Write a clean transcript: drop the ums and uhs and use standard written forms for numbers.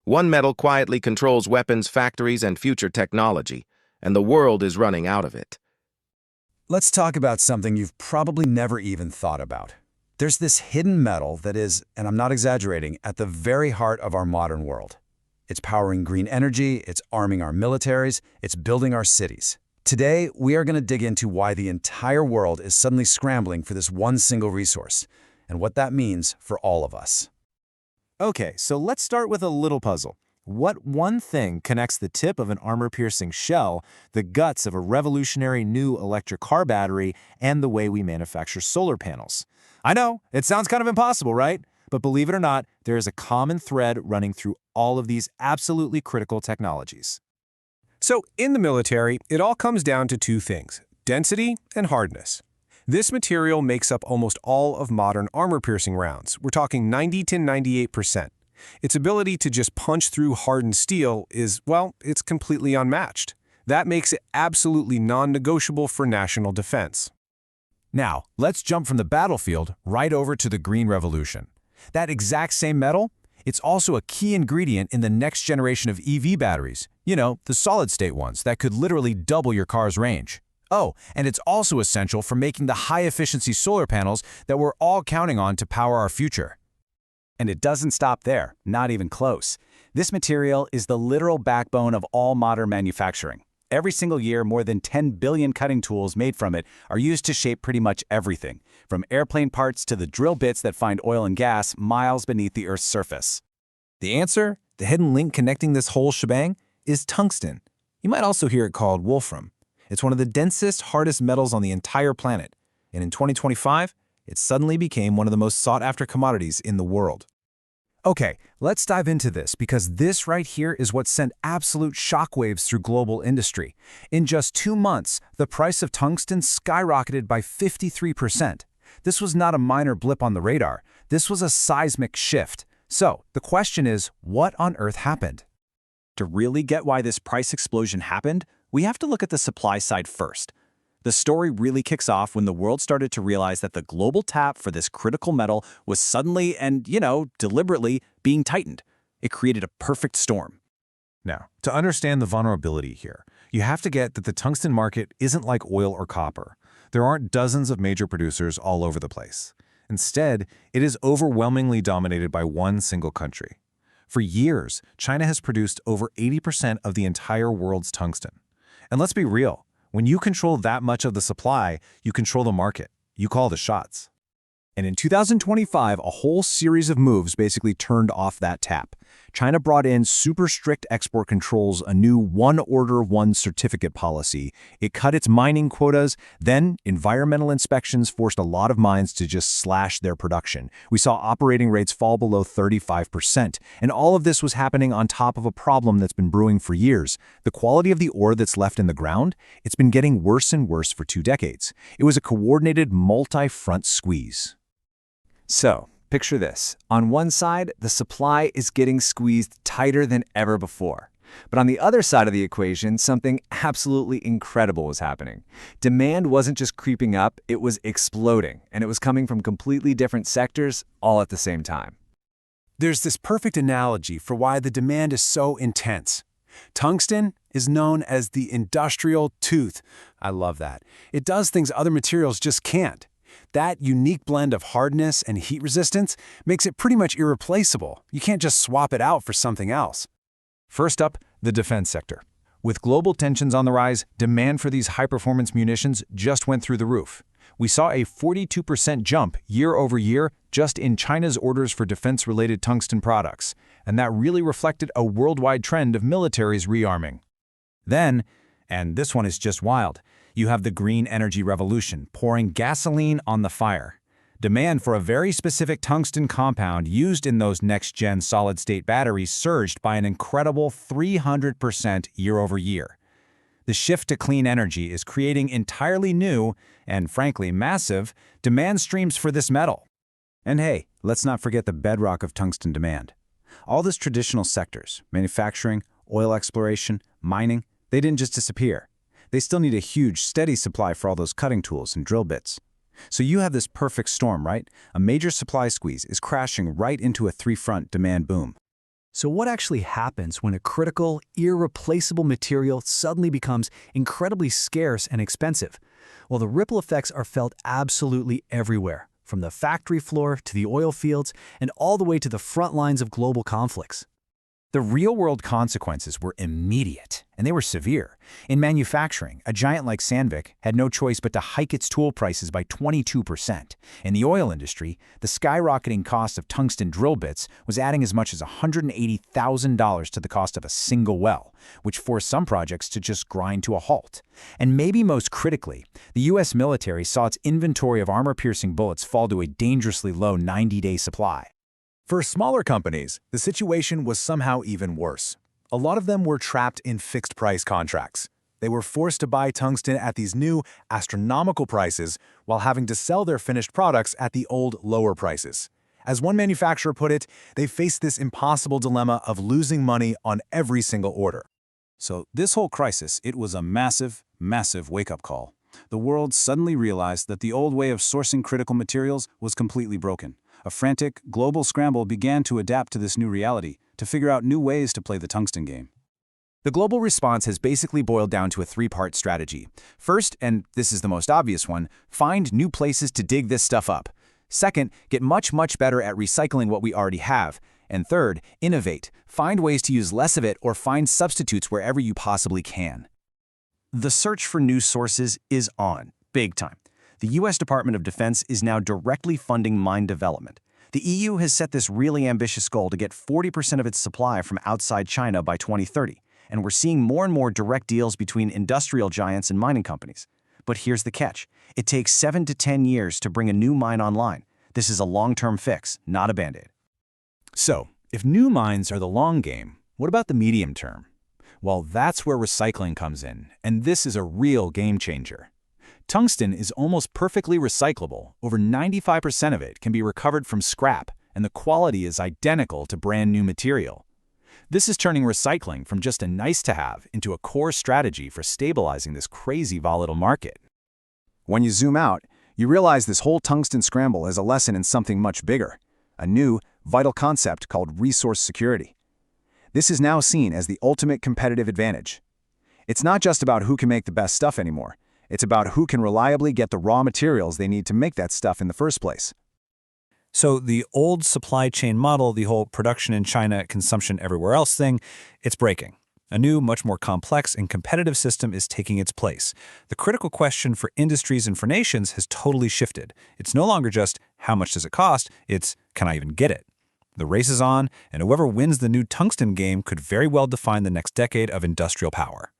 One metal quietly controls weapons, factories, and future technology, and the world is running out of it. Let's talk about something you've probably never even thought about. There's this hidden metal that is, and I'm not exaggerating, at the very heart of our modern world. It's powering green energy, it's arming our militaries, it's building our cities. Today, we are going to dig into why the entire world is suddenly scrambling for this one single resource, and what that means for all of us. Okay, so let's start with a little puzzle. What one thing connects the tip of an armor-piercing shell, the guts of a revolutionary new electric car battery, and the way we manufacture solar panels? I know, it sounds kind of impossible, right? But believe it or not, there is a common thread running through all of these absolutely critical technologies. So in the military, it all comes down to two things: density and hardness. This material makes up almost all of modern armor-piercing rounds. We're talking 90 to 98%. Its ability to just punch through hardened steel is, well, it's completely unmatched. That makes it absolutely non-negotiable for national defense. Now, let's jump from the battlefield right over to the Green Revolution. That exact same metal, it's also a key ingredient in the next generation of EV batteries. You know, the solid-state ones that could literally double your car's range. Oh, and it's also essential for making the high-efficiency solar panels that we're all counting on to power our future. And it doesn't stop there, not even close. This material is the literal backbone of all modern manufacturing. Every single year, more than 10 billion cutting tools made from it are used to shape pretty much everything, from airplane parts to the drill bits that find oil and gas miles beneath the Earth's surface. The answer, the hidden link connecting this whole shebang, is tungsten. You might also hear it called wolfram. It's one of the densest, hardest metals on the entire planet. And in 2025, it suddenly became one of the most sought-after commodities in the world. Okay, let's dive into this because this right here is what sent absolute shockwaves through global industry. In just 2 months, the price of tungsten skyrocketed by 53%. This was not a minor blip on the radar. This was a seismic shift. So, the question is, what on earth happened? To really get why this price explosion happened, we have to look at the supply side first. The story really kicks off when the world started to realize that the global tap for this critical metal was suddenly and, deliberately being tightened. It created a perfect storm. Now, to understand the vulnerability here, you have to get that the tungsten market isn't like oil or copper. There aren't dozens of major producers all over the place. Instead, it is overwhelmingly dominated by one single country. For years, China has produced over 80% of the entire world's tungsten. And let's be real. When you control that much of the supply, you control the market. You call the shots. And in 2025, a whole series of moves basically turned off that tap. China brought in super strict export controls, a new one order, one certificate policy. It cut its mining quotas. Then environmental inspections forced a lot of mines to just slash their production. We saw operating rates fall below 35%. And all of this was happening on top of a problem that's been brewing for years. The quality of the ore that's left in the ground, it's been getting worse and worse for 2 decades. It was a coordinated multi-front squeeze. So, picture this. On one side, the supply is getting squeezed tighter than ever before. But on the other side of the equation, something absolutely incredible was happening. Demand wasn't just creeping up, it was exploding, and it was coming from completely different sectors all at the same time. There's this perfect analogy for why the demand is so intense. Tungsten is known as the industrial tooth. I love that. It does things other materials just can't. That unique blend of hardness and heat resistance makes it pretty much irreplaceable. You can't just swap it out for something else. First up, the defense sector. With global tensions on the rise, demand for these high-performance munitions just went through the roof. We saw a 42% jump year over year just in China's orders for defense-related tungsten products, and that really reflected a worldwide trend of militaries rearming. Then, and this one is just wild, you have the green energy revolution pouring gasoline on the fire. Demand for a very specific tungsten compound used in those next-gen solid-state batteries surged by an incredible 300% year over year. The shift to clean energy is creating entirely new, and frankly massive, demand streams for this metal. And hey, let's not forget the bedrock of tungsten demand. All these traditional sectors, manufacturing, oil exploration, mining, they didn't just disappear. They still need a huge, steady supply for all those cutting tools and drill bits. So you have this perfect storm, right? A major supply squeeze is crashing right into a 3-front demand boom. So what actually happens when a critical, irreplaceable material suddenly becomes incredibly scarce and expensive? Well, the ripple effects are felt absolutely everywhere, from the factory floor to the oil fields and all the way to the front lines of global conflicts. The real-world consequences were immediate, and they were severe. In manufacturing, a giant like Sandvik had no choice but to hike its tool prices by 22%. In the oil industry, the skyrocketing cost of tungsten drill bits was adding as much as $180,000 to the cost of a single well, which forced some projects to just grind to a halt. And maybe most critically, the U.S. military saw its inventory of armor-piercing bullets fall to a dangerously low 90-day supply. For smaller companies, the situation was somehow even worse. A lot of them were trapped in fixed-price contracts. They were forced to buy tungsten at these new, astronomical prices while having to sell their finished products at the old, lower prices. As one manufacturer put it, they faced this impossible dilemma of losing money on every single order. So this whole crisis, it was a massive, massive wake-up call. The world suddenly realized that the old way of sourcing critical materials was completely broken. A frantic, global scramble began to adapt to this new reality, to figure out new ways to play the tungsten game. The global response has basically boiled down to a three-part strategy. First, and this is the most obvious one, find new places to dig this stuff up. Second, get much, much better at recycling what we already have. And third, innovate. Find ways to use less of it or find substitutes wherever you possibly can. The search for new sources is on, big time. The U.S. Department of Defense is now directly funding mine development. The EU has set this really ambitious goal to get 40% of its supply from outside China by 2030, and we're seeing more and more direct deals between industrial giants and mining companies. But here's the catch. It takes 7 to 10 years to bring a new mine online. This is a long-term fix, not a Band-Aid. So, if new mines are the long game, what about the medium term? Well, that's where recycling comes in, and this is a real game changer. Tungsten is almost perfectly recyclable. Over 95% of it can be recovered from scrap, and the quality is identical to brand new material. This is turning recycling from just a nice-to-have into a core strategy for stabilizing this crazy volatile market. When you zoom out, you realize this whole tungsten scramble is a lesson in something much bigger, a new, vital concept called resource security. This is now seen as the ultimate competitive advantage. It's not just about who can make the best stuff anymore. It's about who can reliably get the raw materials they need to make that stuff in the first place. So the old supply chain model, the whole production in China, consumption everywhere else thing, it's breaking. A new, much more complex and competitive system is taking its place. The critical question for industries and for nations has totally shifted. It's no longer just, how much does it cost? It's, can I even get it? The race is on, and whoever wins the new tungsten game could very well define the next decade of industrial power.